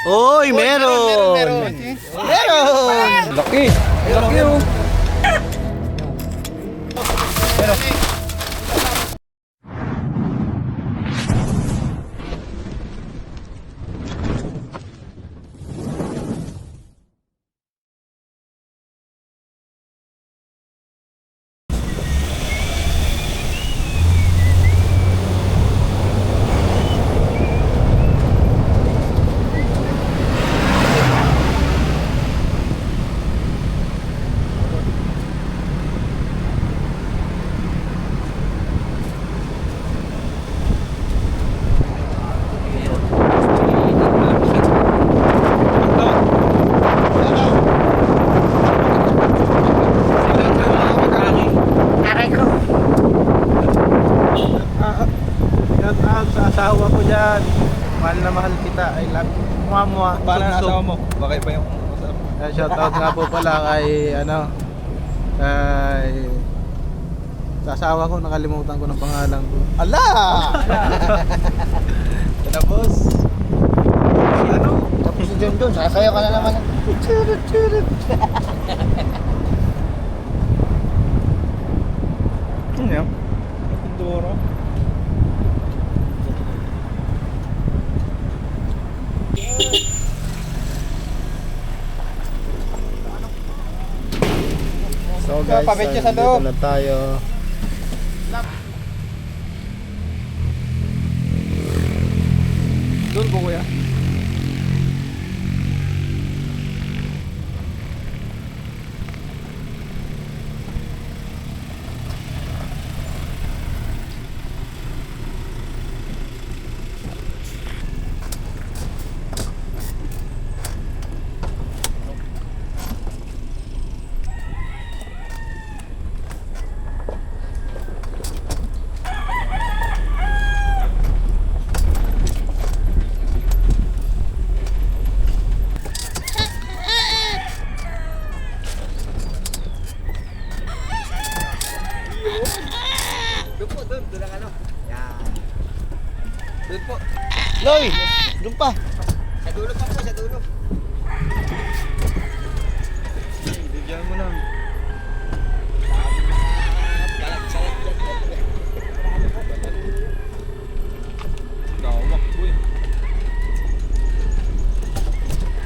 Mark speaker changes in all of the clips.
Speaker 1: Uy, meron! Meron!
Speaker 2: Laki! Laki oh!
Speaker 1: Shout out sa asawa ko dyan. Mahal na mahal kita. I love you. Mua.
Speaker 2: Paano ang asawa mo? Bakit pa yung usap?
Speaker 1: Shout out nga po pala kay kay sa asawa ko, nakalimutan ko ng pangalan ko.
Speaker 2: Ala! Ito na boss. Ano?
Speaker 3: Tapos si John John, sasayaw ka na naman.
Speaker 2: Ano yan? Pindoro.
Speaker 1: So guys,
Speaker 2: pabityo sa loob.
Speaker 1: dito na tayo.
Speaker 2: Doon po kuya. Doon ang ano. Yan. Doon po.
Speaker 3: Loy, doon pa.
Speaker 2: Sa dulo pa po, sa dulo. Bigyan mo lang. Gawak po eh.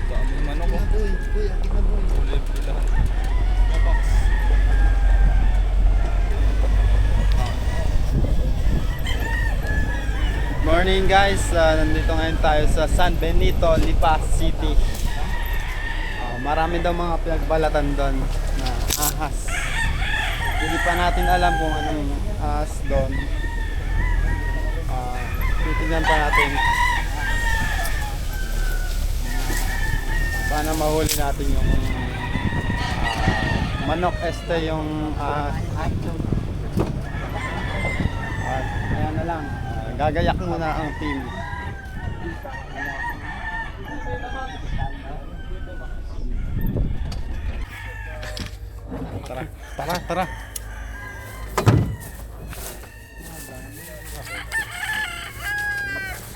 Speaker 2: Dami manok ko.
Speaker 3: Boy, ang tingnan mo.
Speaker 2: Kulay-kulay lahat. Kapak.
Speaker 1: Morning guys, nandito ngayon tayo sa San Benito, Lipa City. Marami daw mga pinagbalatan doon na ahas. Hindi pa natin alam kung anong ahas doon. Titignan pa natin. Sana mahuli natin yung manok este yung ahas. At ayan na lang. Gagayak muna ang team. Tara.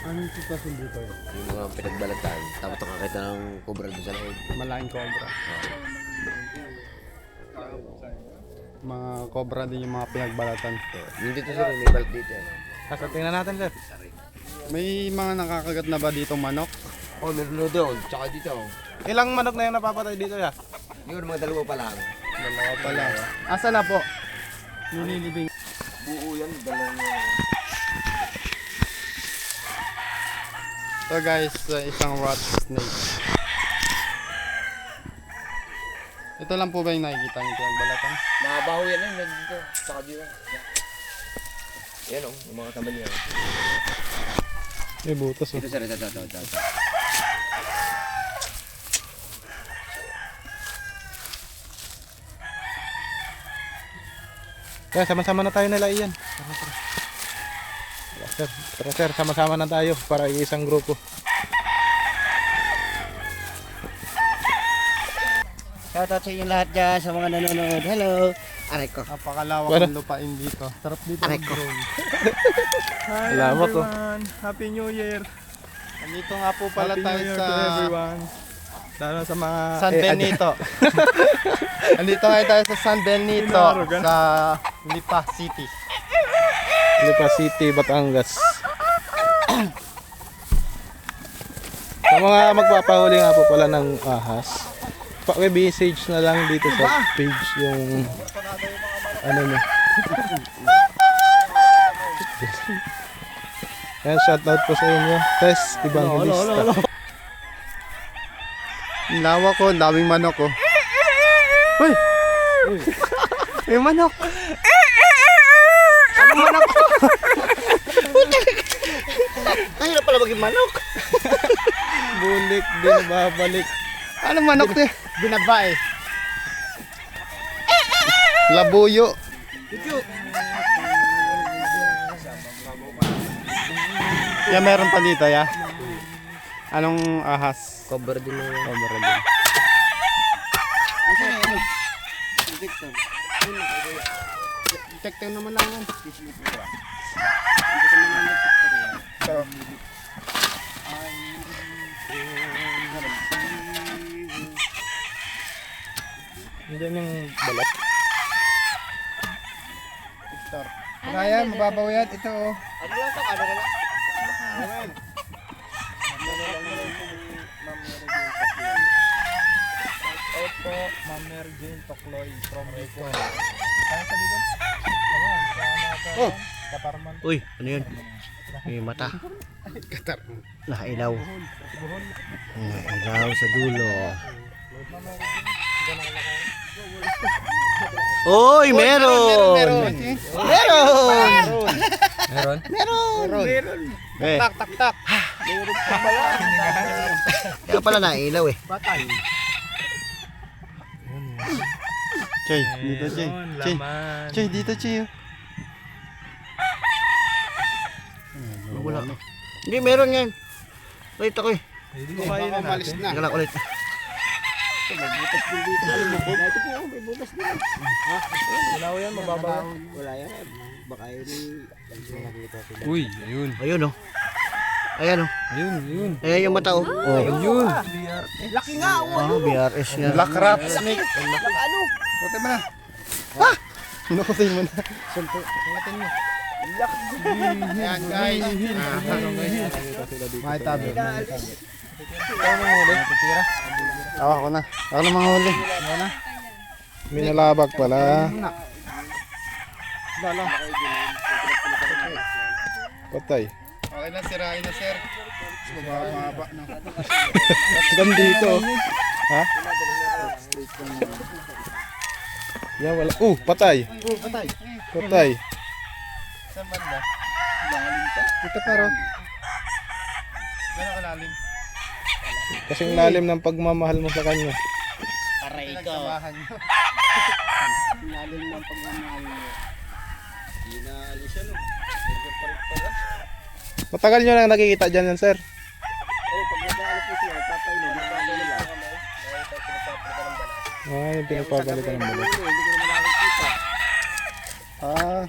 Speaker 1: Anong sitwasyon dito?
Speaker 3: Yung mga pinagbalatan, tapos nakakita ng cobra doon sa loob.
Speaker 1: Malaking cobra. Mga cobra din yung mga pinagbalatan.
Speaker 3: Yung dito sir, may balat dito.
Speaker 1: Kasa tingnan natin sir. May mga nakakagat na ba dito manok?
Speaker 3: Oh, meron na doon, tsaka dito.
Speaker 1: Ilang manok na yung napapatay dito ya?
Speaker 3: Yun, mga dalawa pa lang.
Speaker 1: Dalawa pala. Asa na po? Nililibing.
Speaker 3: Buo yan, dalawang
Speaker 1: So guys, isang rat snake. Ito lang po ba yung nakikita niyo pinagbalatan?
Speaker 3: Mabaho yan eh, dito. Tsaka dito. Yan o, yung mga kamali yan.
Speaker 1: May butas oh.
Speaker 3: Ito sir, ito.
Speaker 1: Kaya sama-sama na tayo nila iyan. Tara sir, sama-sama na tayo para isang grupo.
Speaker 3: Shoutout sa inyo lahat dyan, sa mga nanonood. Hello! Aray ko.
Speaker 1: Napakalawak
Speaker 2: Wala.
Speaker 1: ng lupain dito. Sarap dito
Speaker 3: Aray
Speaker 1: ang
Speaker 3: ko.
Speaker 1: drone.
Speaker 2: Hi
Speaker 1: Salamat, oh.
Speaker 2: everyone! Happy New Year!
Speaker 1: Nandito nga po pala
Speaker 4: Happy
Speaker 1: tayo
Speaker 4: New Year
Speaker 1: sa
Speaker 4: to everyone. Lalo sa mga...
Speaker 1: San Benito. Nandito ngayon tayo sa San Benito
Speaker 4: Inarugan.
Speaker 1: sa Lipa City.
Speaker 4: Lipa City, Batangas. Sa mga magpapahuli nga po pala ng ahas, paki-message na lang dito sa page yung ano nyo. Ayan, shoutout po sa inyo. Tess Evangelista.
Speaker 1: Ang lawa ko, ang daming manok ko. Uy! May manok! Ano manok?
Speaker 2: Ang hirap pala maging manok.
Speaker 4: Bulik din, babalik.
Speaker 1: Ano manok niya? Binaba eh. Labuyo. Ya meron pa dito ya. Anong ahas?
Speaker 2: Cover din mo.
Speaker 1: Cover din.
Speaker 2: Detective naman lang yan.
Speaker 4: Nandiyan yung balat.
Speaker 1: Kaya, mababaw yan. Ito oh.
Speaker 2: Ano lang to? Ano lang?
Speaker 4: Opo, Ma'am Mary Jane Tokloy from Bicol.
Speaker 2: Oh.
Speaker 4: Katarman.
Speaker 2: Uy, ano yun? May mata. Nakailaw. Nakailaw sa dulo. Uy, meron!
Speaker 1: Meron.
Speaker 2: Meron?
Speaker 4: Meron.
Speaker 1: Eh,
Speaker 4: Tak.
Speaker 2: Kaya pala nailaw eh.
Speaker 1: Chay, dito Chay. Chay,
Speaker 4: Laman.
Speaker 1: Chay, dito Chay.
Speaker 2: Wala. Hindi, meron yan. Wait ako eh.
Speaker 4: Hindi ko kain na natin.
Speaker 2: Teka lang ulit.
Speaker 4: Ilaw yan, mababaw.
Speaker 2: Wala yan. Baka yun.
Speaker 4: Uy, ayun.
Speaker 2: Ayun oh. Ayan oh.
Speaker 4: Ayun.
Speaker 2: Ayan yung mata oh. Oh.
Speaker 4: Ayun.
Speaker 2: Oh, BRS nga.
Speaker 1: Black rat snake. Puti mo na. Ha? Inukutin mo na. Ayan guys. May tabi. Ikaw nang huli. Ako na. Ako na manghuli. Ako na.
Speaker 4: Minalabag pala.
Speaker 1: Lalo.
Speaker 4: Patay.
Speaker 1: Okay na, sirain na sir. Mababa na.
Speaker 4: Hanggang dito. Ha? Yan wala. Patay.
Speaker 1: Patay.
Speaker 4: Patay.
Speaker 1: Saan banda? Lalim to. Ito pero. Gano'ng kalalim?
Speaker 4: Kasing lalim ng pagmamahal mo sa kanya.
Speaker 2: Aray ko.
Speaker 1: Pinagsamahan nyo.
Speaker 2: Lalim ng pagmamahal mo. Inalis yan oh.
Speaker 4: Matagal nyo lang nakikita dyan yan, sir.
Speaker 2: Oh, pag nag-aalis po siya, tatay no. Nila.
Speaker 4: Yung pinagpabalikan ng balat.
Speaker 2: Hindi ko naman nakikita.
Speaker 4: Ah.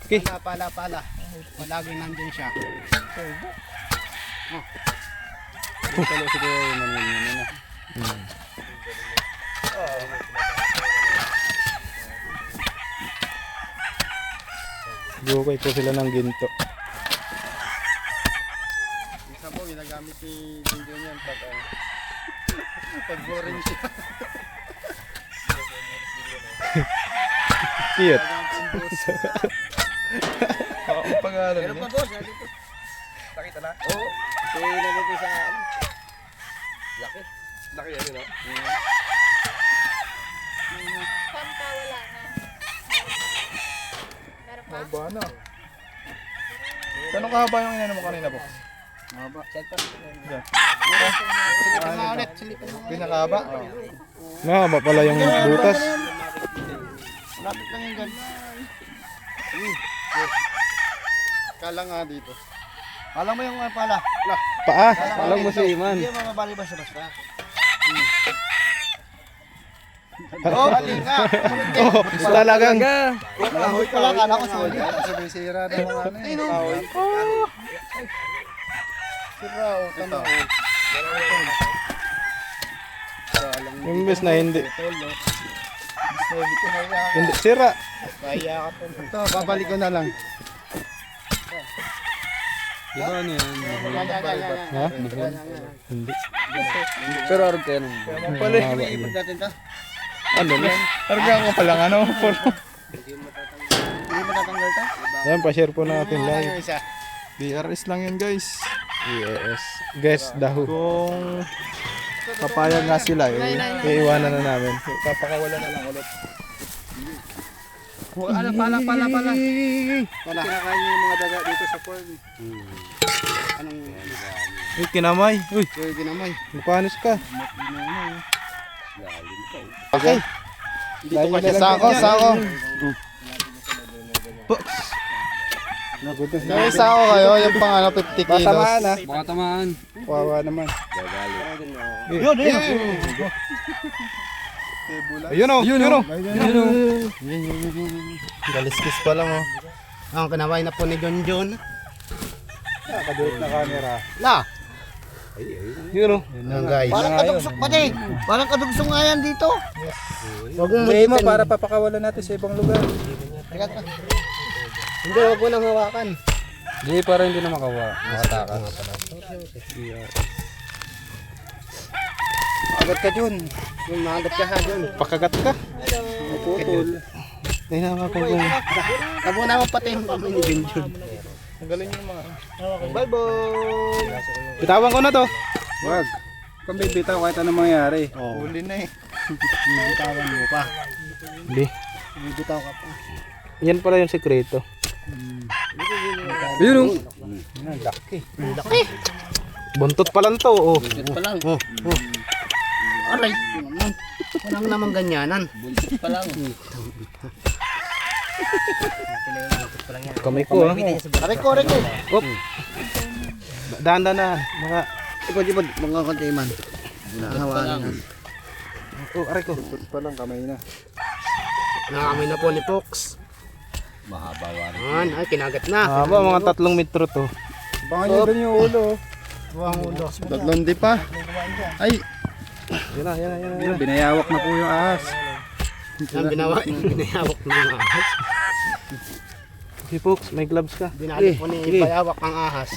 Speaker 4: Okay.
Speaker 1: Pala. Palagi nandun siya.
Speaker 4: Bukay po sila ng ginto.
Speaker 1: Isa po, ginagamit ni Jinjo niyan pag boring siya.
Speaker 4: Cute.
Speaker 3: Ang pangalan
Speaker 2: Pero pa boss, dito.
Speaker 3: Nakita na?
Speaker 2: Oo. Kaya nandito sa laki.
Speaker 3: Laki yan yun,
Speaker 5: Pampa, wala na. Meron pa?
Speaker 4: Haba na. Gano'ng kahaba yung inano mo kanina, boss?
Speaker 1: Maba.
Speaker 4: Yan.
Speaker 1: Silipin mo ulit. Silipin mo.
Speaker 4: Pinakahaba? Mahaba pala yung butas.
Speaker 1: Lapit lang yung gan. Kala nga dito.
Speaker 2: Alam mo yung pala.
Speaker 4: Paa. Alam mo si Iman.
Speaker 2: Hindi mo mabali basta-basta.
Speaker 1: Oh, kalinga.
Speaker 4: Oh, talagang.
Speaker 1: Kahoy pala, kala ko solid. Sabi sira na mga ano eh. Kahoy. Sira, oh, tama.
Speaker 4: Imbes na hindi. Hindi, sira.
Speaker 1: Kaya ka po. Ito, babalik ko na lang.
Speaker 4: Ha? Hindi.
Speaker 3: Pero arog kayo nung.
Speaker 4: Pala. Ano na? Arga ko pala ano.
Speaker 1: Hindi matatanggal to?
Speaker 4: Yan, pa-share po natin live.
Speaker 1: Isa.
Speaker 2: BRS lang yan guys.
Speaker 4: Yes. Guess the who.
Speaker 2: Kung papayag nga sila eh.
Speaker 4: Iiwanan na namin.
Speaker 2: Papakawala na lang ulit.
Speaker 1: Pala. Kinakain niyo yung mga daga dito sa farm. Anong
Speaker 4: Uy, kinamay. Uy,
Speaker 1: kaya ginamay?
Speaker 4: mapanis ka.
Speaker 1: Okay. Dito pa siya. Sako. May sako kayo, yung pang ano, 50 kilos.
Speaker 4: Tamaan ah.
Speaker 3: Baka tamaan.
Speaker 1: Wawa naman.
Speaker 4: Yun, yun. Ayun o, yun o.
Speaker 1: Galiskis pa lang oh. Ang kinaway na po ni John John.
Speaker 4: Nakaduot na camera.
Speaker 1: La!
Speaker 4: Yun o.
Speaker 1: Yun guys. Parang kadugsok pati. Parang kadugsok nga yan dito. Huwag mong
Speaker 2: Hindi mo para papakawalan natin sa ibang lugar.
Speaker 1: Hindi, huwag mo nang hawakan.
Speaker 3: Hindi, para hindi na makatakas.
Speaker 1: Agat ka dun. Yung maagat ka ha dun.
Speaker 4: Pakagat ka.
Speaker 1: Putol.
Speaker 4: Ay naman kung kung.
Speaker 1: Tabo na mo pati yung kami ni John John. Bye-bye!
Speaker 4: Bitawan ko na to.
Speaker 2: Wag. Kung bibitaw kahit anong mangyari.
Speaker 1: Huli na eh. Bibitawan mo pa.
Speaker 4: Hindi.
Speaker 1: Bibitaw ka pa.
Speaker 4: Yan pala yung sekreto.
Speaker 3: Ayun o.
Speaker 1: Laki.
Speaker 4: Buntot pa lang to. Oh.
Speaker 1: Buntot pa lang. Aray. Walang naman ganyanan. Buntot pa lang.
Speaker 4: Kamay ko ah.
Speaker 1: Aray ko.
Speaker 4: Op. Dahan-dahan na. Mga.
Speaker 1: Ipod. Mga kontiman. Nahawalan.
Speaker 4: Oh, aray ko.
Speaker 2: Pa lang kamay na.
Speaker 1: Nakakamay na po ni Fox. Mahaba warin. Ay, kinagat na.
Speaker 4: Haba, mga 3 metro to.
Speaker 2: Bangan nyo doon yung ulo.
Speaker 1: Buwang ulo.
Speaker 2: Tatlong di pa. Ay,
Speaker 4: Yan na.
Speaker 2: binayawak na po yung ahas.
Speaker 1: Ang binayawak ng ahas.
Speaker 4: Si Fox, may gloves ka.
Speaker 1: Binali po ni Bayawak ang ahas.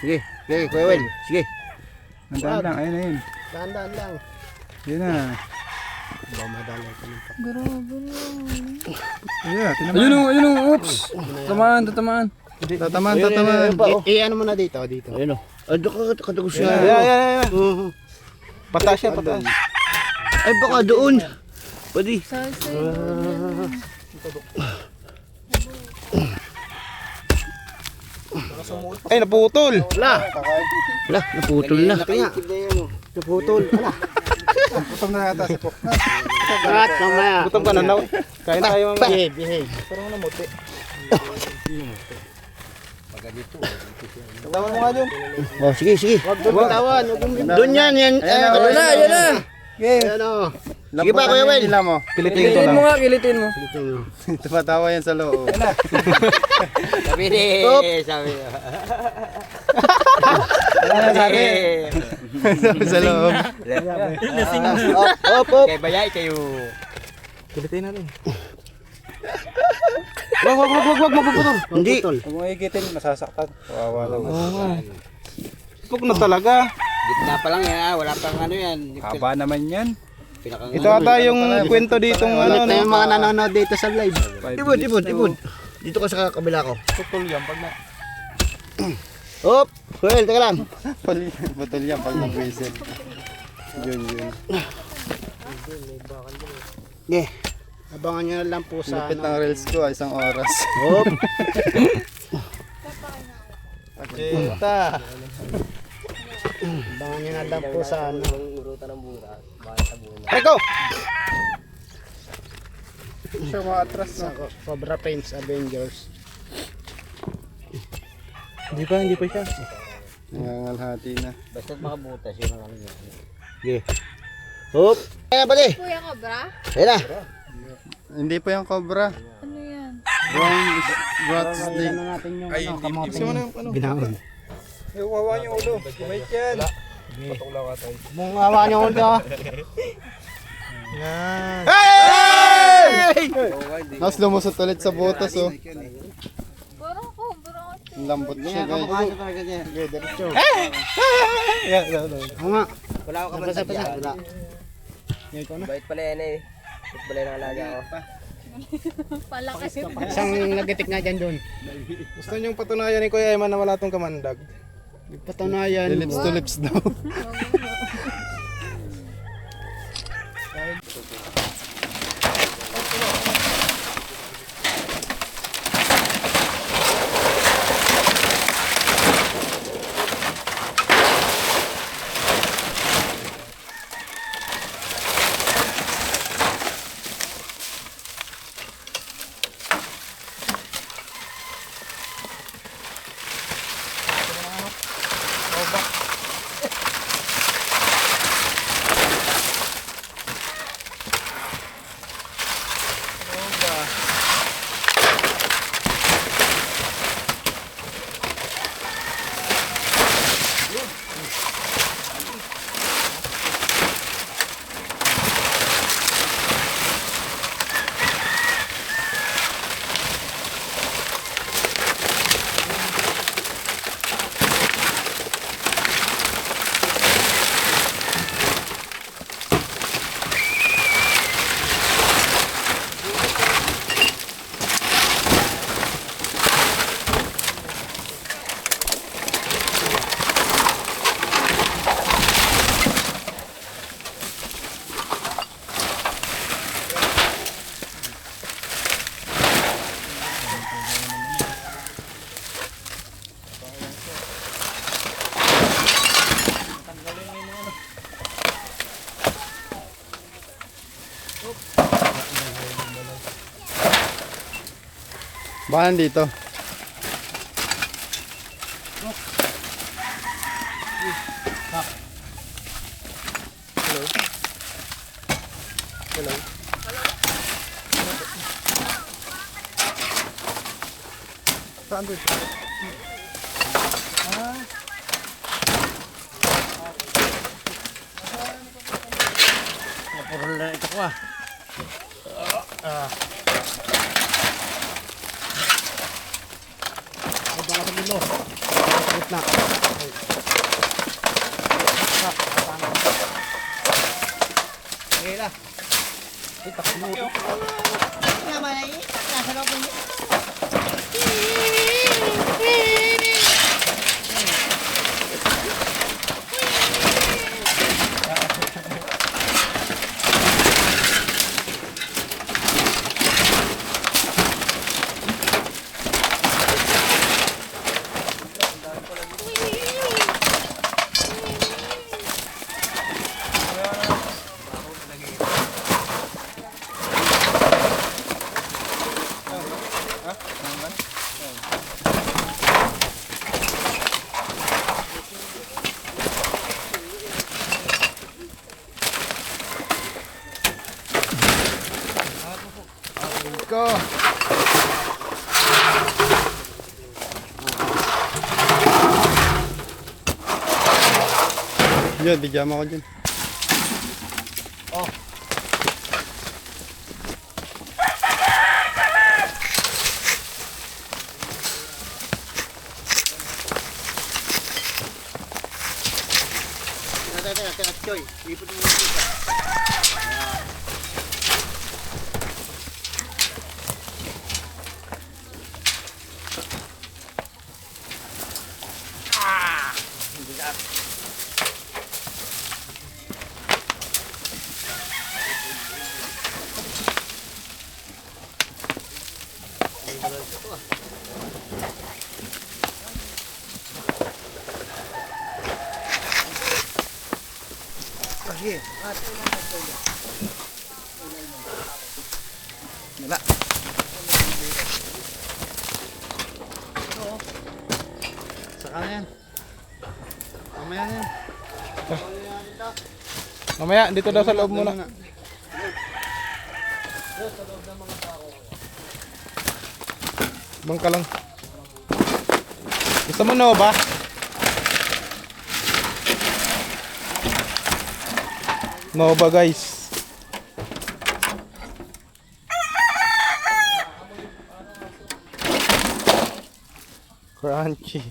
Speaker 2: Sige, Kuya Wel. Sige.
Speaker 1: Nandaan
Speaker 2: lang, ayun na yun.
Speaker 1: Dahan-dahan lang.
Speaker 2: Yun na.
Speaker 1: Ba madalay ka ng
Speaker 2: Ayun o.
Speaker 3: Ayun o. Oops. Tamaan.
Speaker 2: Tatamaan.
Speaker 1: ano mo na dito. Ayun o. Kadugos na.
Speaker 4: Yan. Pataas siya, pataas.
Speaker 1: Ay baka doon. Pwede.
Speaker 4: Ay, naputol.
Speaker 1: Naputol na. Kaya. Naputol.
Speaker 2: Putom na yata si Pok.
Speaker 1: At mamaya.
Speaker 4: Gutom ka na na. Kain tayo mga.
Speaker 1: Behave.
Speaker 2: Parang namuti.
Speaker 4: Tama mo nga dun.
Speaker 1: Oh, sige. Huwag bitawan. Doon yan.
Speaker 3: Ayan na.
Speaker 1: Ayan o. Sige pa, Kuya Wel.
Speaker 4: Pilitin ko
Speaker 3: Kilitin
Speaker 4: lang.
Speaker 3: mo nga, kilitin mo.
Speaker 2: Tumatawa yan sa loob.
Speaker 3: Sabi ni. Sabi.
Speaker 2: Sa loob.
Speaker 1: Op.
Speaker 3: Kaya bayay kayo.
Speaker 4: Pilitin natin. Wag, mapuputol.
Speaker 1: Hindi.
Speaker 2: Kung mahigitin, masasaktan. Kawawa naman.
Speaker 4: Oo nga. Pag na talaga.
Speaker 3: Gitna pa lang yan. Wala pang ano yan.
Speaker 2: Haba naman yan.
Speaker 4: Ito ata yung kwento dito ng
Speaker 1: Ulit
Speaker 4: ano.
Speaker 1: na yung mga nanonood dito sa live.
Speaker 2: 5
Speaker 1: Ibod. Dito ka sa kabila ko.
Speaker 2: Putol yan pag na.
Speaker 1: Op. Well, teka lang.
Speaker 2: Putol yan pag nag-whistle. Yun.
Speaker 1: Yeah. Abangan nyo na lang po sa
Speaker 2: Lupit ng reels ko, 1 oras.
Speaker 1: Op.
Speaker 2: Pakita.
Speaker 1: Abangan nyo na lang po sa ano.
Speaker 4: Ay ko!
Speaker 2: Siya maatras
Speaker 1: Sa Cobra Paints Avengers.
Speaker 4: Hindi pa siya.
Speaker 2: Nangangalhati na.
Speaker 3: Basta't makabutas yun ang ano yun.
Speaker 4: Sige.
Speaker 2: Hop. Ayan na pala eh.
Speaker 5: Kuya Cobra?
Speaker 2: Ayan na.
Speaker 1: Hindi po yung cobra.
Speaker 5: Ano yan?
Speaker 1: Brown snake.
Speaker 4: Ay, hindi. Gusto mo na yung ano?
Speaker 2: Binaon.
Speaker 4: Wawa niyo ulo. Wait yan. Patukla ka tayo.
Speaker 2: Mong awa niyo ulo.
Speaker 4: Yan.
Speaker 1: Tapos lumusot ulit sa butas oh.
Speaker 5: Parang cobra kasi.
Speaker 1: Ang lambot siya guys.
Speaker 2: talaga niya. Okay, diretso. Oo nga.
Speaker 3: Wala ako
Speaker 2: Nabasa pa siya. Wala.
Speaker 3: Bait pala yan eh. Bait pala yung alaga ko.
Speaker 5: Palakas.
Speaker 2: Isang nagitik nga dyan doon.
Speaker 4: Gusto niyong patunayan ni Kuya Eman na wala tong kamandag?
Speaker 2: Patunayan.
Speaker 1: Lips to lips daw. Baka nandito. Saan doon?
Speaker 2: Puro na ito ko ah. Baka sa bilo. Sakit na. Okay na. Ito ko mo. Naman ay nasa loob niya. Go. Yun, bigyan mo ako dyan. Choy, ipot mo dito.
Speaker 1: Wala. Saka na yan. Mamaya na yan.
Speaker 4: Mamaya, dito daw sa loob muna. Bang ka lang. Gusto mo Nova? Nova guys. Crunchy.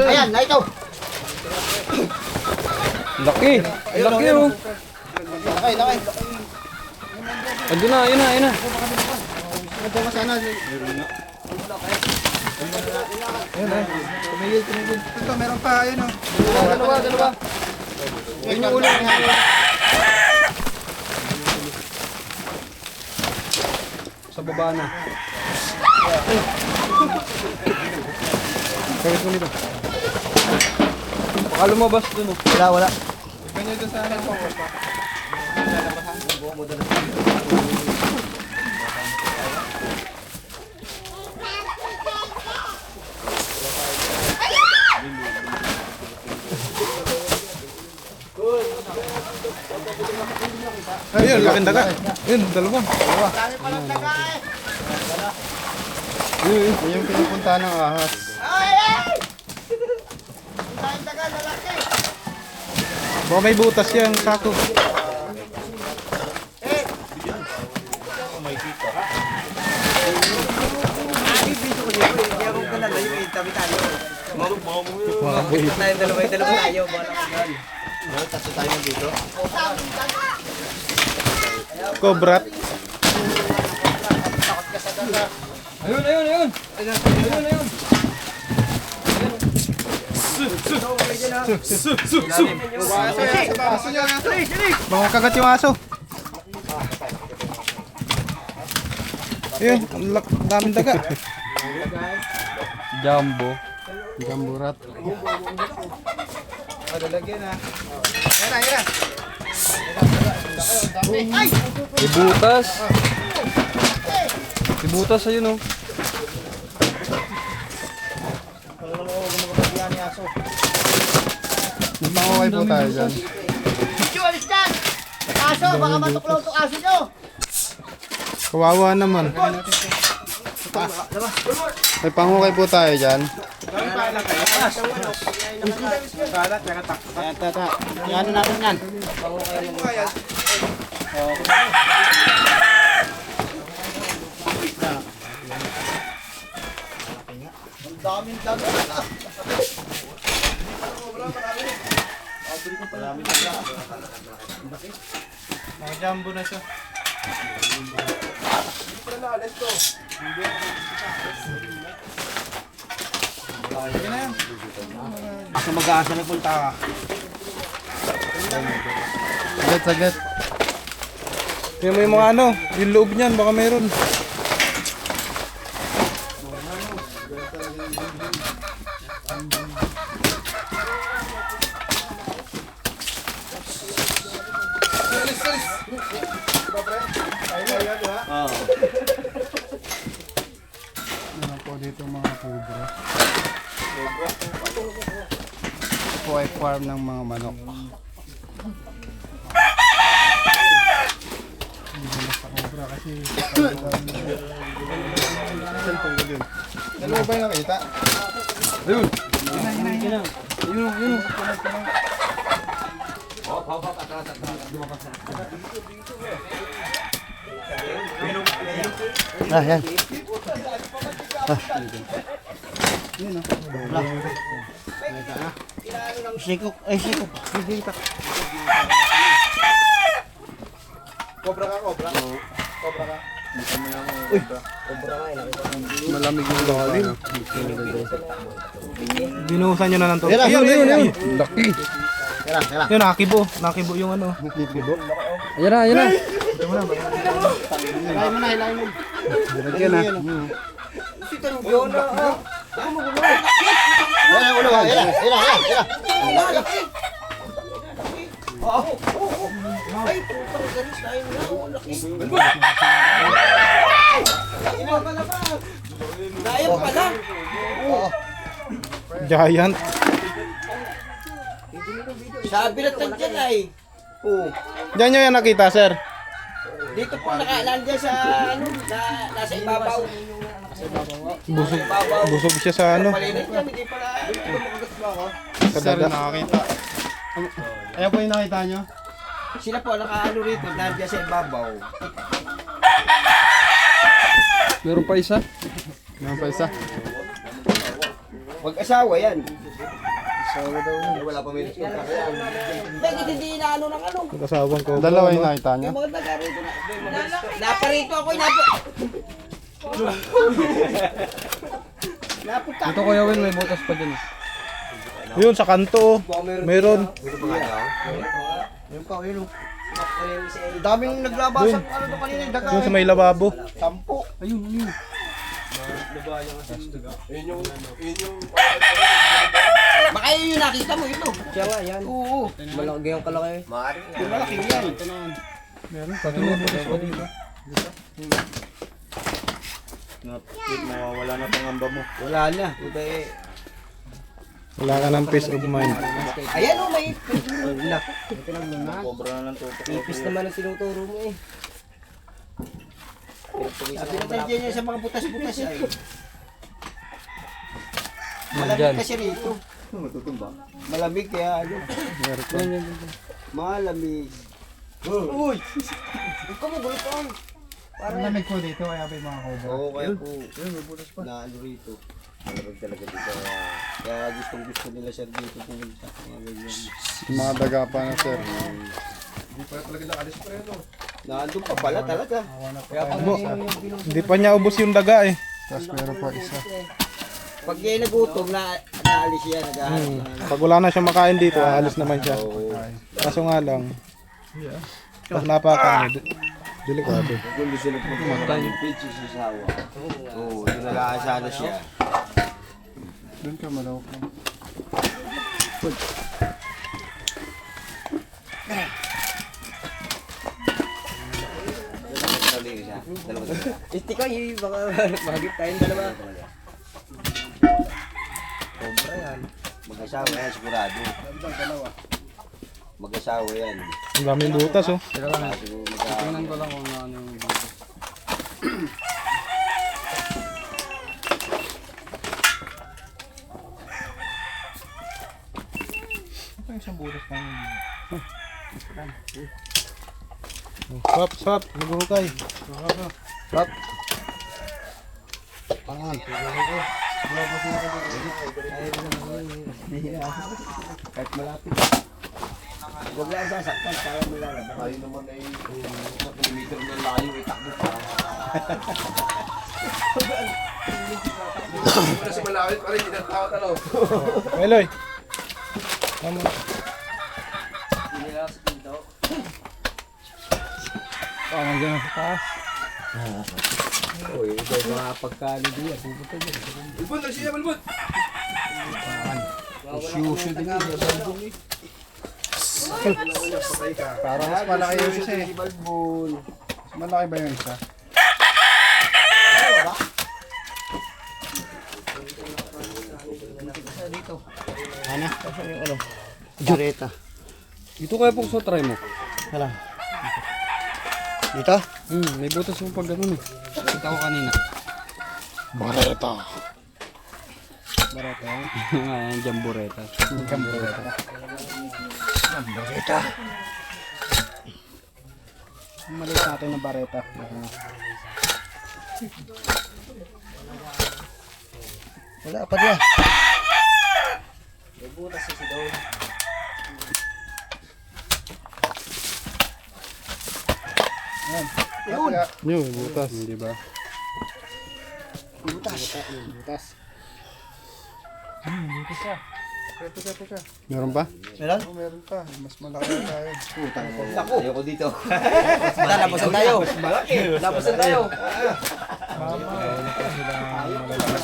Speaker 2: Ayan, na ito.
Speaker 3: Laki! Laki oh!
Speaker 2: Lakay.
Speaker 3: Andun na, yun na.
Speaker 2: Ito ka sana. Tumigil. Ito, meron pa, ayun o.
Speaker 3: Dalawa.
Speaker 2: Yun yung ulo niya.
Speaker 1: Sa baba na.
Speaker 4: Kawit mo dito.
Speaker 3: Baka lumabas dun oh.
Speaker 2: Wala.
Speaker 4: Ayun, laking daga. Ayun, dalawa.
Speaker 1: Yun yung pinupuntahan ng ahas.
Speaker 4: Baka may butas yung sako. Mga buhit.
Speaker 2: Dalawa tayo.
Speaker 4: Kobrat.
Speaker 3: Ayun!
Speaker 4: Baka kagat yung aso. Ayun, ang daming daga.
Speaker 3: Jumbo.
Speaker 1: Gamburat.
Speaker 3: Ibutas. Ibutas ayun oh.
Speaker 1: Magpangukay po tayo dyan.
Speaker 2: Alis dyan! Aso, baka matuklaw itong aso nyo!
Speaker 4: Kawawa naman.
Speaker 1: May pangukay po tayo dyan.
Speaker 2: Yan natin yan. Ang daming dagat.
Speaker 4: Mga jumbo na siya.
Speaker 2: Asa mag-aasa na punta ka?
Speaker 1: Saglit.
Speaker 4: Tingnan mo yung mga ano, yung loob niyan, baka meron.
Speaker 1: Meron po dito mga cobra. Ito po ay farm ng mga manok. Dalawa ba yung nakita?
Speaker 2: Yan. Sikok.
Speaker 1: Malamig yung lalim.
Speaker 4: Binuhusan nyo na ng tubig.
Speaker 2: Ayun.
Speaker 4: Laki.
Speaker 2: Kaya.
Speaker 4: Yun, nakibo yung ano.
Speaker 3: Ayan na.
Speaker 2: Hilahin mo na.
Speaker 1: Lagyan na.
Speaker 2: Yan ang ulo ha. Yan na. Ay, putang galis tayo na. Laki. Dayang pala.
Speaker 4: Giant.
Speaker 2: Sabi na dyan ay. Oo.
Speaker 4: Diyan nyo yan nakita, sir.
Speaker 2: Dito po nakaalaan dyan sa ano, nasa ibabaw.
Speaker 4: Busog siya sa ano.
Speaker 2: Malinis yan, hindi pala.
Speaker 1: Sir,
Speaker 4: Kadaga.
Speaker 1: nakakita. Ayan po yung nakita nyo.
Speaker 2: Sila po nakaano rito, nandiyan sa ibabaw.
Speaker 1: Meron pa isa. Meron pa isa.
Speaker 2: Mag-asawa yan.
Speaker 3: Wala pa minutes kung
Speaker 2: Bakit hindi inaano ng ano?
Speaker 4: Kasawang ko.
Speaker 1: Dalawa yung nakita nyo.
Speaker 2: Yung mga taga rito na. Naparito ako, napunta.
Speaker 1: Ito Kuya Will, may butas pa dun.
Speaker 4: Yun, sa kanto. Meron.
Speaker 2: Yung pa, yun. Daming naglabasan ano to kanina, yung daga.
Speaker 4: Yun sa may lababo.
Speaker 2: 10.
Speaker 1: Ayun.
Speaker 2: Baka yun yung nakita mo ito.
Speaker 3: Siya nga, yan.
Speaker 2: Oo.
Speaker 3: Malaki yung kalaki. Maaari.
Speaker 2: Yung malaki yan.
Speaker 1: Pati may butas pa dito.
Speaker 4: Mawawala na pangamba mo.
Speaker 2: Wala na. Iba eh.
Speaker 4: Wala ka ng peace of mind.
Speaker 2: Ayan o, may
Speaker 3: Ipis naman ang tinuturo mo eh.
Speaker 2: sabi na nandiyan niya sa mga butas-butas ay. Malamig kasi rito. Malamig kaya ano. Malamig. Uy! Huwag ka magulo pa.
Speaker 1: Parang lamig po dito, kaya may mga cobra.
Speaker 2: Oo, kaya po. Na ano rito. Malamig talaga dito. Kaya gustong-gusto nila sir dito pumunta. Mga ganyan.
Speaker 1: Mga daga pa na sir.
Speaker 2: Nandun pa pala talaga. Kaya pag,
Speaker 4: Hindi pa niya ubos yung daga eh.
Speaker 1: Tapos meron pa isa.
Speaker 2: pag kayo nagutom, naalis siya, naghahanap na.
Speaker 4: Pag wala na siya makain dito, aalis naman siya. Kaso nga lang, pag napakan niya, delikado.
Speaker 2: Kung gusto na pumunta yung pitch sa sawa. Oo, doon nag-aasala siya.
Speaker 1: Doon ka malawak lang.
Speaker 3: Isti ko, baka magigit tayong dalawa.
Speaker 2: Cobra yan. Mag-asawa yan, sigurado. Mag-asawa yan.
Speaker 4: Ang daming butas oh.
Speaker 1: Tingnan ko lang kung ano yung butas. Ito yung isang butas na yun.
Speaker 4: Swap, swap, naguhukay.
Speaker 1: Stop.
Speaker 2: Kahit malapit. Huwag lang sasaktan, para mo lalabas.
Speaker 3: Tayo naman ay sa kilometer ng layo ay takbo pa. Muna sa malawit pa rin, tinatawat-alaw.
Speaker 4: Eloy. Tama.
Speaker 1: Parang gano'n sa taas.
Speaker 2: Uy, ito yung mga pagkano diyan. Pupunta dyan.
Speaker 3: Bulbul, nagsiya, bulbul!
Speaker 2: Siyusyo din yun.
Speaker 1: Parang mas malaki yung isa eh.
Speaker 2: Balbon.
Speaker 1: Mas malaki ba yung isa?
Speaker 2: Jareta.
Speaker 1: Ito kaya po sa try mo.
Speaker 2: Dito?
Speaker 1: May butas mo pag ganun eh. Kita ko kanina.
Speaker 4: Bareta.
Speaker 1: Barata yan. Ayan, jamboreta. Jamboreta.
Speaker 2: Jareta.
Speaker 1: Maliit natin ng bareta.
Speaker 2: Wala pa dyan.
Speaker 1: Yun.
Speaker 4: Yun, butas.
Speaker 1: Di ba?
Speaker 2: Butas.
Speaker 1: Meron pa?
Speaker 2: Meron?
Speaker 1: Meron pa. Mas malaki na tayo.
Speaker 2: Putang ina. Ayoko dito. Labasan tayo. Malaki. Labasan tayo.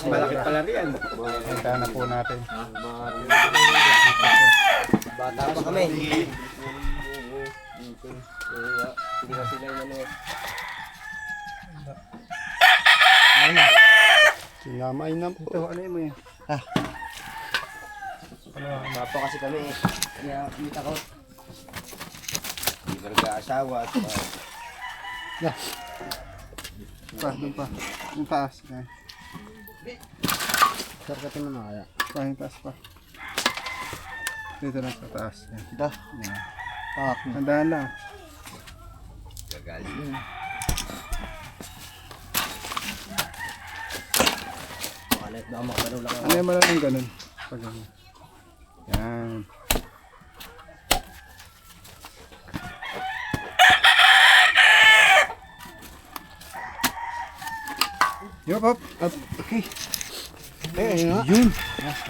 Speaker 2: malaki pala riyan.
Speaker 1: Punta na po natin.
Speaker 3: Bata pa kami. Hindi na sila yung ano.
Speaker 1: Sinamay na po.
Speaker 2: Ito, ano mo yan?
Speaker 3: Bata kasi kami eh. Kaya kita ko.
Speaker 2: Hindi ka nag-aasawa at
Speaker 1: Doon pa. Yung taas.
Speaker 2: sarkatin mo na kaya.
Speaker 1: Yung taas pa. Dito na sa taas. Yan.
Speaker 2: Ito.
Speaker 1: Yan.
Speaker 2: Pak.
Speaker 1: Tandaan lang.
Speaker 2: Gagaling.
Speaker 3: Kalit na makapanood lang.
Speaker 1: Ano yung malamang ganun? Pag ganun. Yan. Yup, up. Up. Okay. Yun.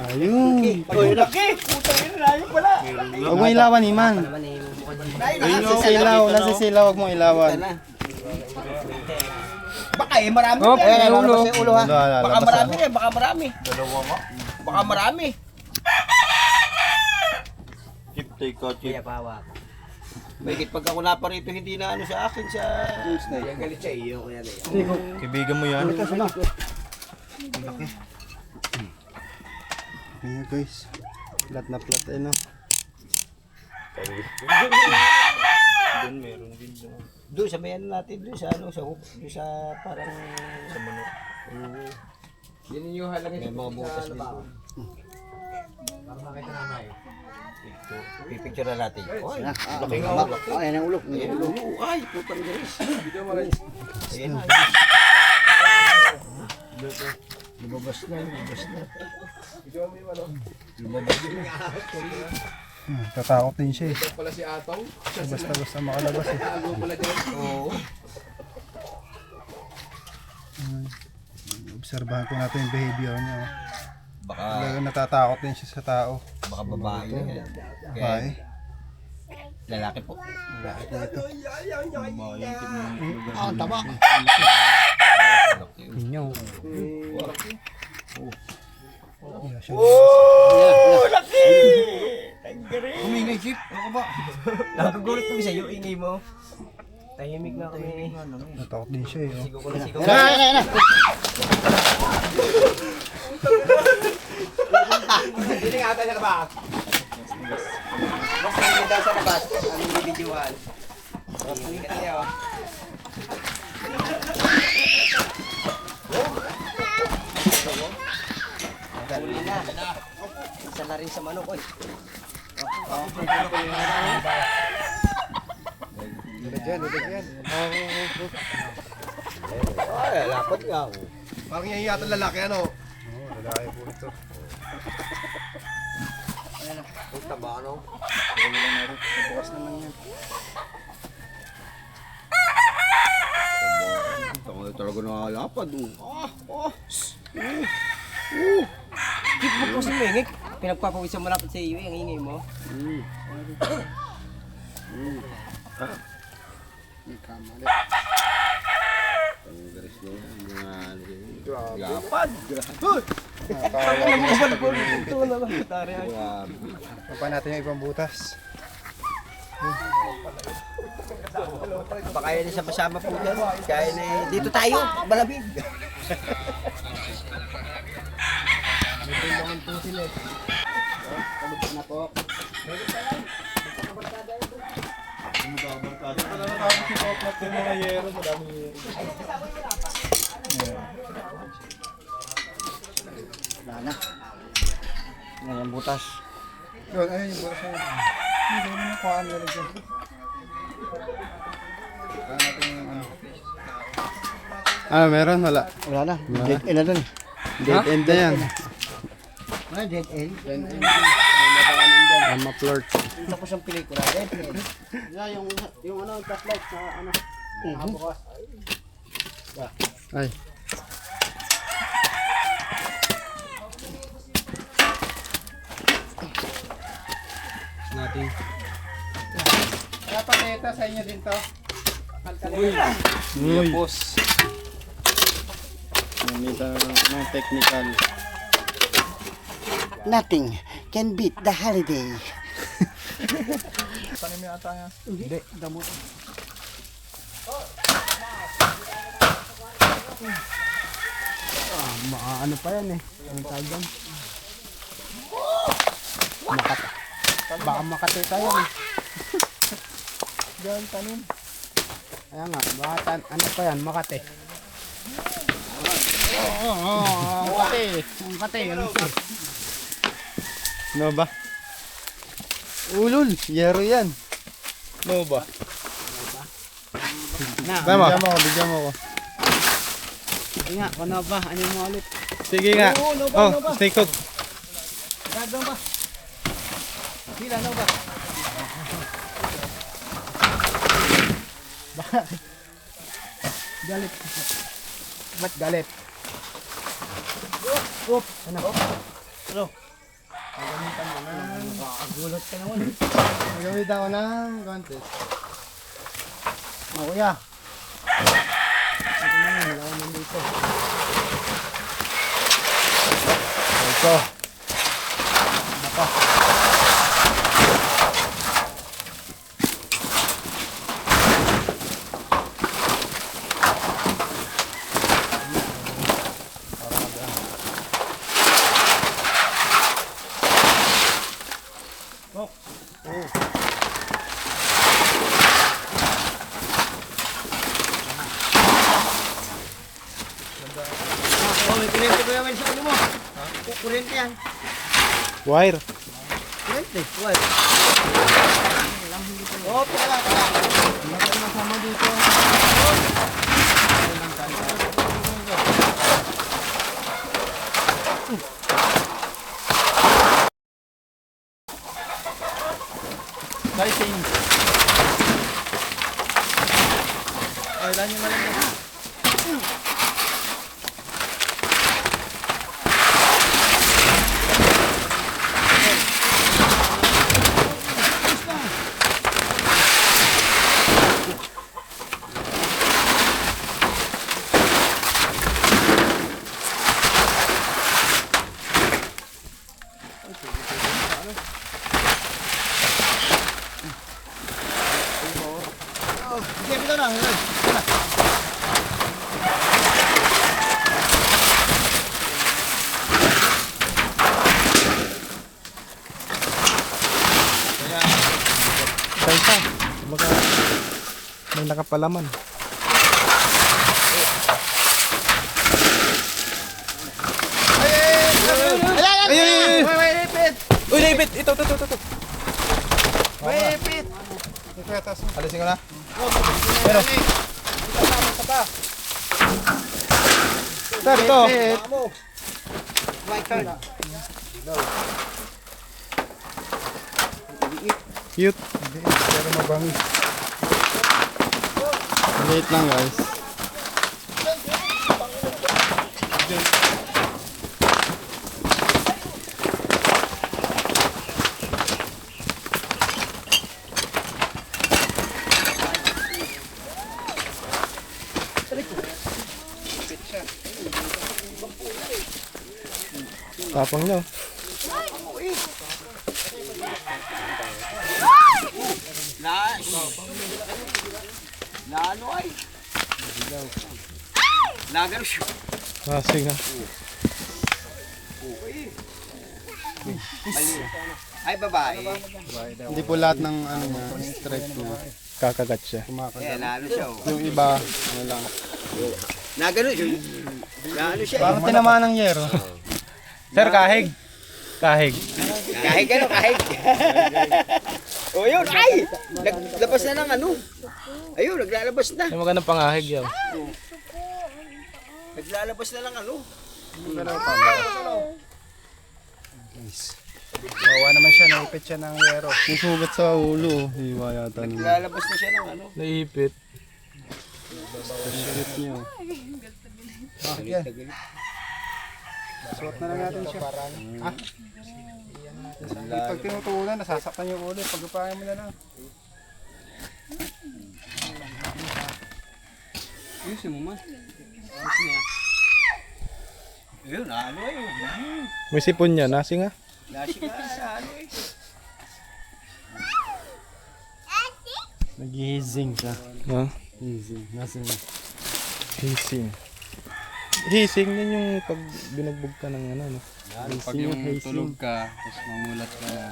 Speaker 1: Ayun.
Speaker 2: Uy, laki! Putang ina na yun pala!
Speaker 1: Huwag mo ilawan, Iman.
Speaker 3: Naman eh.
Speaker 1: Nasisilaw, nasisilaw. Huwag mo ilawan.
Speaker 2: Baka eh, marami yan. Ulo ha. Baka
Speaker 1: Labas
Speaker 2: marami yan, baka marami. Dalawa nga. Baka marami.
Speaker 3: Kaya pawa.
Speaker 2: Mahigit pag ako na pa rito, hindi na ano sa akin sa...
Speaker 3: Kaya galit siya iyo. Kaya na
Speaker 4: Kaibigan mo yan.
Speaker 1: Ayan guys. Plat na plat eh no.
Speaker 4: Doon meron din doon.
Speaker 2: Doon sa mayan natin, doon sa ano, sa hook, doon sa parang... Sa manok.
Speaker 3: Yan yung halagay
Speaker 2: May mga bukas din doon. Pipicture na natin. Oy, laki nga ulo. Ayan ang ulo. Ayan ang ulo. Ay, putang guys. Ayan. Lumabas na, lumabas na.
Speaker 1: Tatakot din siya eh.
Speaker 3: pala si Atong.
Speaker 1: Basta makalabas eh.
Speaker 3: Tago pala dyan.
Speaker 2: Oo.
Speaker 1: Obserbahan ko natin yung behavior niya. Oh.
Speaker 2: Baka,
Speaker 1: Talagang natatakot din siya sa tao.
Speaker 2: baka babae yan.
Speaker 1: Bye.
Speaker 2: Lalaki po.
Speaker 1: Ang taba. Inyo.
Speaker 2: Oh, laki!
Speaker 3: Humingay, Chip. Ano ka ba? Nakagulit kami sa'yo. Ingay mo. Tahimik na kami.
Speaker 1: Natakot din siya eh. Oh.
Speaker 3: Sigaw ko na sigaw. Hindi nga ata sa labas. Mas hindi daw sa labas. Ang bibidyohan. Hindi ka tayo. Huli na. Isa na rin sa manok. Oy.
Speaker 2: Ay, lapad nga ako.
Speaker 3: Parang yung yata lalaki ano.
Speaker 1: Oo, lalaki po ito.
Speaker 2: Ang taba, ano?
Speaker 1: Bukas naman yan.
Speaker 2: Tama talaga nakalapad.
Speaker 3: Keep mo po si Mengik. Pinagpapawisan mo lapit sa iyo. Ang ingay mo.
Speaker 2: Ang garis niya, mga ano yun. Lapad.
Speaker 3: Ito na lang. Tari.
Speaker 2: Grabe.
Speaker 1: Pa natin yung ibang butas.
Speaker 2: Baka yan isa masama po dyan. Kaya na dito tayo, malamig.
Speaker 1: Ngayon butas. Yun, ayun yung butas na yun. Hindi mo na kuhaan na rin dyan. Kuhaan natin yung ano. Meron? Wala.
Speaker 2: Wala na, dead end na dun.
Speaker 1: Dead end na yan.
Speaker 2: Ano, dead end?
Speaker 1: Ma-flirt.
Speaker 2: Tapos ang pelikula, dead end. Yung ano, flashlight sa ano. Bukas.
Speaker 1: Ay. Natin. Dapat ito sa inyo din to.
Speaker 4: Uy.
Speaker 1: Boss. Nandito ng technical.
Speaker 2: Nothing can beat the holiday.
Speaker 4: Tanim yata yan.
Speaker 2: Hindi, damo. Ano pa yan eh? Ano tawag yan? Makati. Baka makati tayo eh.
Speaker 4: Diyan, tanim.
Speaker 2: Ayan nga, baka ano pa yan? Makati. Makati.
Speaker 1: Ano ba? Ulul, yero yan.
Speaker 4: No ba?
Speaker 1: Tama. Bigyan mo ako.
Speaker 2: Sige nga, ano ba? Ano mo ulit?
Speaker 1: Sige nga. Oh, stay cook.
Speaker 2: Gagawin ba? Sila, ano ba? Bakit? Galit. Ba't galit? Ano? Ano? Magamitan mo na. Nakakagulot ka naman.
Speaker 1: Magamit ako ng contest.
Speaker 2: Oh, kuya. Ito na yan, wala naman dito.
Speaker 1: Ito.
Speaker 2: Oh, may kurente ba naman sa ano mo? Kurente yan.
Speaker 4: Wire.
Speaker 2: Kurente. What? Oh, pala. Masama dito.
Speaker 1: Lighting. Ay, ilan yung malamig?
Speaker 2: Sige, pito na.
Speaker 4: Isa. Baka may nakapalaman.
Speaker 1: Ay!
Speaker 4: Uy, naipit! Ito.
Speaker 1: Wait!
Speaker 4: Alisin ko na.
Speaker 1: Sir, ito.
Speaker 2: Right turn.
Speaker 4: Cute.
Speaker 1: Pero mabangis. Late lang guys.
Speaker 4: Tapang nyo.
Speaker 2: Lalo ay. Lagar siya.
Speaker 4: Kasi nga.
Speaker 3: Ay, babae.
Speaker 1: Hindi po lahat ng ano niya, strike niya.
Speaker 4: Kakagat siya.
Speaker 3: Eh, naano siya, oh.
Speaker 1: Yung iba, ano lang.
Speaker 3: Nagano siya. Naano siya.
Speaker 1: Parang tinamaan ng yero.
Speaker 4: Sir, kahig. Kahig.
Speaker 3: Kahig ano, kahig. O yun, ay! Naglabas na ng ano. Ayun, naglalabas na.
Speaker 4: Yung magandang pangahig yaw.
Speaker 3: Naglalabas na ng ano.
Speaker 2: Bawa naman siya, naipit siya ng yero.
Speaker 1: Yung sugat sa ulo, hiwa yata nila.
Speaker 3: Naglalabas na siya ng ano.
Speaker 4: Naipit.
Speaker 1: Shoot niya.
Speaker 2: Bakit yan? Suot na lang natin siya. Ha? Pag tinutulan, nasasaktan yung ulo. Pagkapain mo na lang. Ayusin mo man. Ayusin niya. Yun, ano yun?
Speaker 4: May sipon niya, nasi nga.
Speaker 2: Lasing nga sa ano eh.
Speaker 1: Nag-hizing siya.
Speaker 4: No?
Speaker 1: Hizing. Nasaan na?
Speaker 4: Hising. Hising din yung pag binugbog ka ng ano, no?
Speaker 1: Pag yung tulog
Speaker 3: ka, tapos mamulat ka na.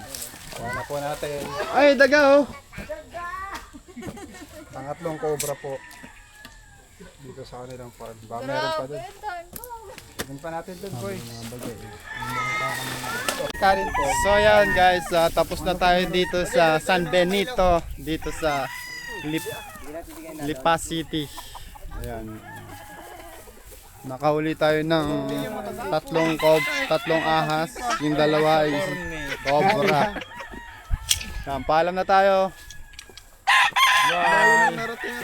Speaker 4: Wala po natin.
Speaker 1: Ay, daga oh!
Speaker 4: Pangatlong cobra po. Dito sa kanilang farm. Ba, meron pa doon. Meron pa natin doon, boy. Karin po.
Speaker 1: So yan guys, tapos na tayo dito sa San Benito, dito sa Lipa City. Ayan. Nakahuli tayo ng tatlong ahas, yung dalawa ay cobra. Yan, paalam na tayo. Bye. Narating.